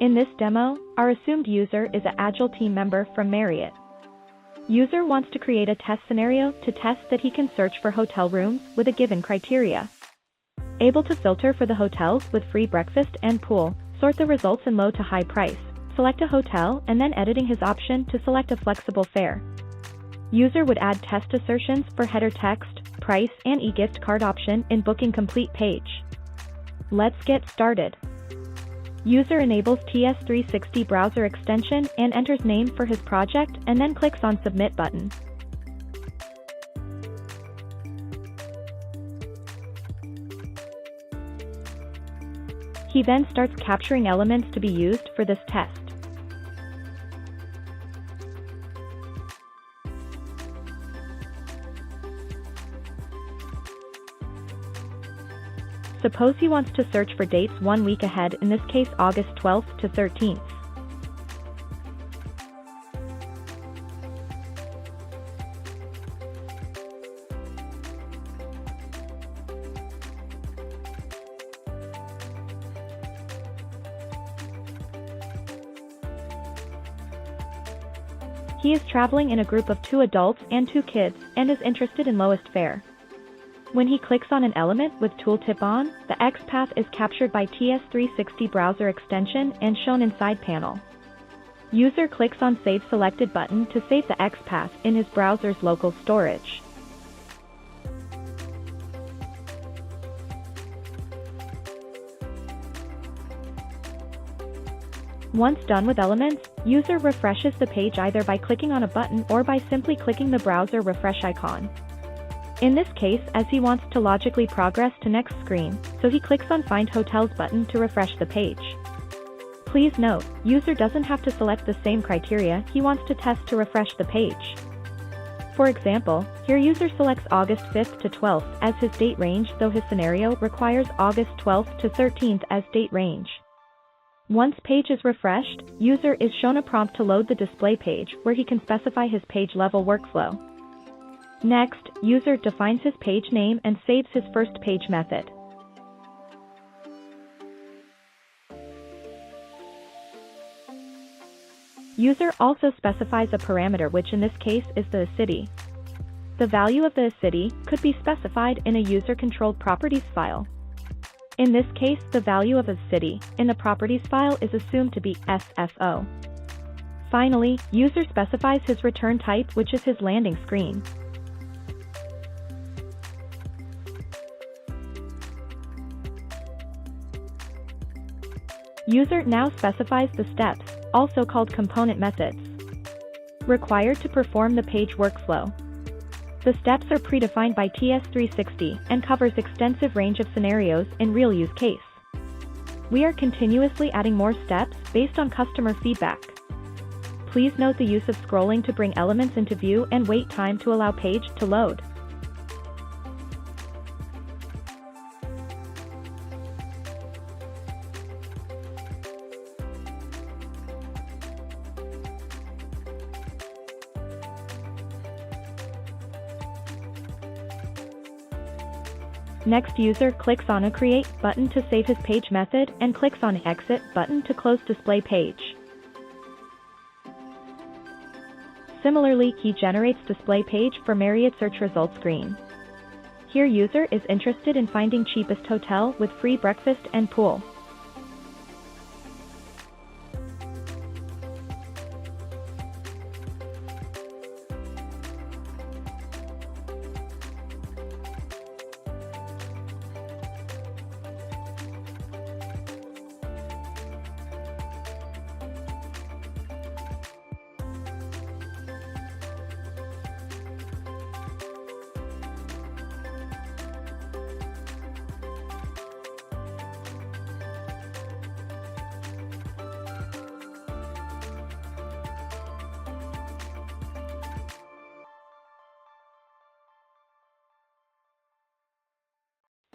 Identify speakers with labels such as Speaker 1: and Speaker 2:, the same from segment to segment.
Speaker 1: In this demo, our assumed user is an Agile team member from Marriott. User wants to create a test scenario to test that he can search for hotel rooms with a given criteria. Able to filter for the hotels with free breakfast and pool, sort the results in low to high price, select a hotel and then editing his option to select a flexible fare. User would add test assertions for header text, price and e-gift card option in booking complete page. Let's get started. User enables TS360 browser extension and enters name for his project and then clicks on Submit button. He then starts capturing elements to be used for this test. Suppose he wants to search for dates 1 week ahead, in this case August 12th to 13th. He is traveling in a group of 2 adults and 2 kids, and is interested in lowest fare. When he clicks on an element with tooltip on, the XPath is captured by TS360 browser extension and shown in side panel. User clicks on Save Selected button to save the XPath in his browser's local storage. Once done with elements, user refreshes the page either by clicking on a button or by simply clicking the browser refresh icon. In this case, as he wants to logically progress to next screen, so he clicks on Find Hotels button to refresh the page. Please note, user doesn't have to select the same criteria he wants to test to refresh the page. For example, here user selects August 5th to 12th as his date range, though his scenario requires August 12th to 13th as date range. Once page is refreshed, user is shown a prompt to load the display page where he can specify his page level workflow. Next, user defines his page name and saves his first page method. User also specifies a parameter which in this case is the city. The value of the city could be specified in a user-controlled properties file. In this case, the value of a city in the properties file is assumed to be SFO. Finally, user specifies his return type, which is his landing screen. User now specifies the steps, also called component methods, required to perform the page workflow. The steps are predefined by TS360 and covers extensive range of scenarios in real use case. We are continuously adding more steps based on customer feedback. Please note the use of scrolling to bring elements into view and wait time to allow page to load. Next, user clicks on a Create button to save his page method and clicks on Exit button to close display page. Similarly, he generates display page for Marriott search results screen. Here user is interested in finding cheapest hotel with free breakfast and pool.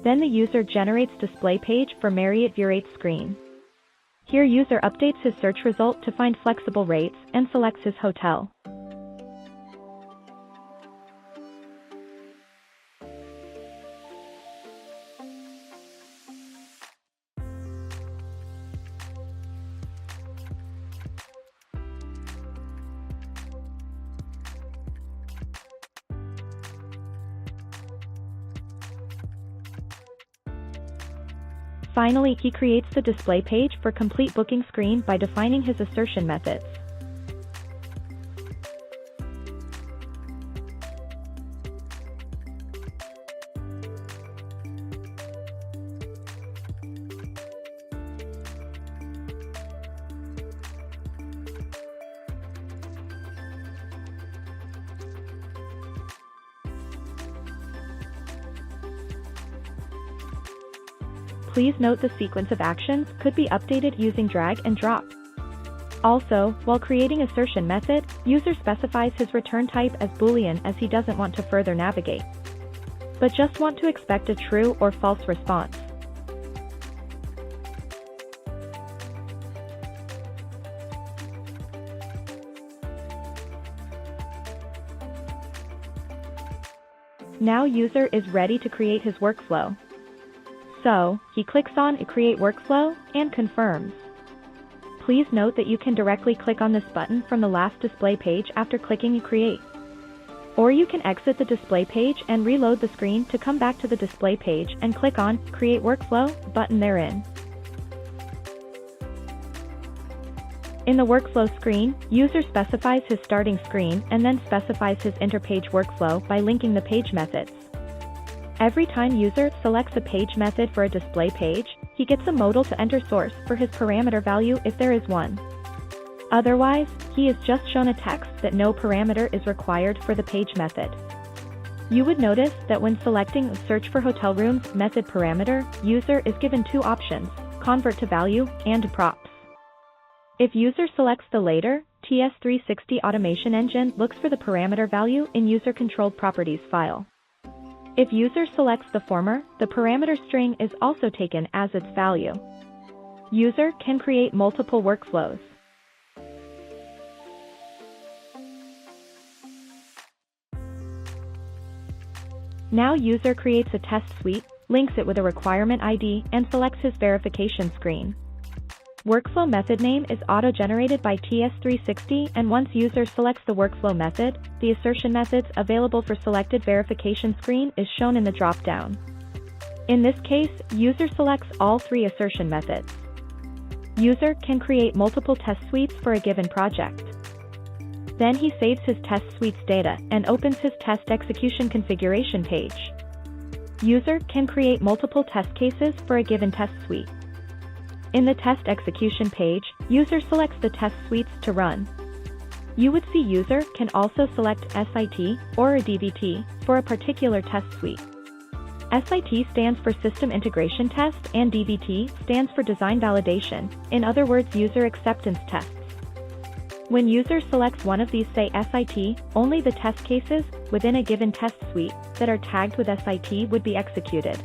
Speaker 1: Then the user generates display page for Marriott Viewrate screen. Here user updates his search result to find flexible rates and selects his hotel. Finally, he creates the display page for complete booking screen by defining his assertion methods. Please note the sequence of actions could be updated using drag and drop. Also, while creating assertion method, user specifies his return type as Boolean as he doesn't want to further navigate, but just want to expect a true or false response. Now user is ready to create his workflow. So, he clicks on Create Workflow and confirms. Please note that you can directly click on this button from the last display page after clicking Create. Or you can exit the display page and reload the screen to come back to the display page and click on Create Workflow button therein. In the workflow screen, user specifies his starting screen and then specifies his interpage workflow by linking the page methods. Every time user selects a page method for a display page, he gets a modal to enter source for his parameter value if there is one. Otherwise, he is just shown a text that no parameter is required for the page method. You would notice that when selecting Search for Hotel Rooms method parameter, user is given two options, Convert to Value and Props. If user selects the latter, TS360 Automation Engine looks for the parameter value in user-controlled properties file. If user selects the former, the parameter string is also taken as its value. User can create multiple workflows. Now user creates a test suite, links it with a requirement ID, and selects his verification screen. Workflow method name is auto-generated by TS360, and once user selects the workflow method, the assertion methods available for selected verification screen is shown in the drop-down. In this case, user selects all three assertion methods. User can create multiple test suites for a given project. Then he saves his test suite's data and opens his test execution configuration page. User can create multiple test cases for a given test suite. In the test execution page, user selects the test suites to run. You would see user can also select SIT or a DVT for a particular test suite. SIT stands for System Integration Test and DVT stands for Design Validation, in other words User Acceptance Tests. When user selects one of these, say SIT, only the test cases within a given test suite that are tagged with SIT would be executed.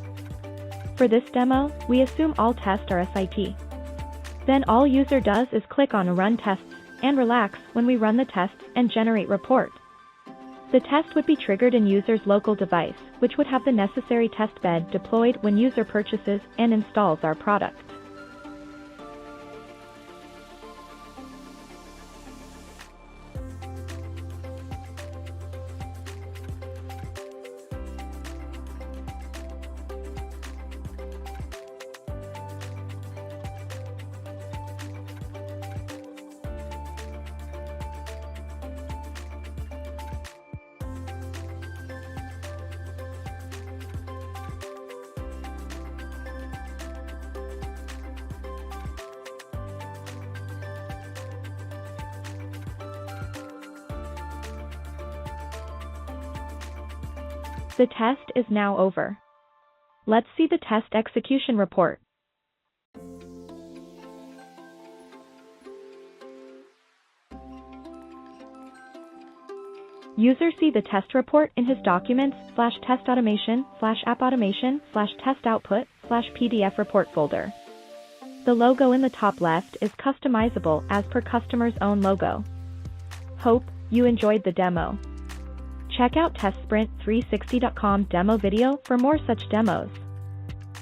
Speaker 1: For this demo, we assume all tests are SIT. Then all user does is click on Run Tests, and relax when we run the tests and generate report. The test would be triggered in user's local device, which would have the necessary test bed deployed when user purchases and installs our product. The test is now over. Let's see the test execution report. User see the test report in his documents /test automation /app automation /test output /PDF report folder. The logo in the top left is customizable as per customer's own logo. Hope you enjoyed the demo. Check out TS360.com demo video for more such demos.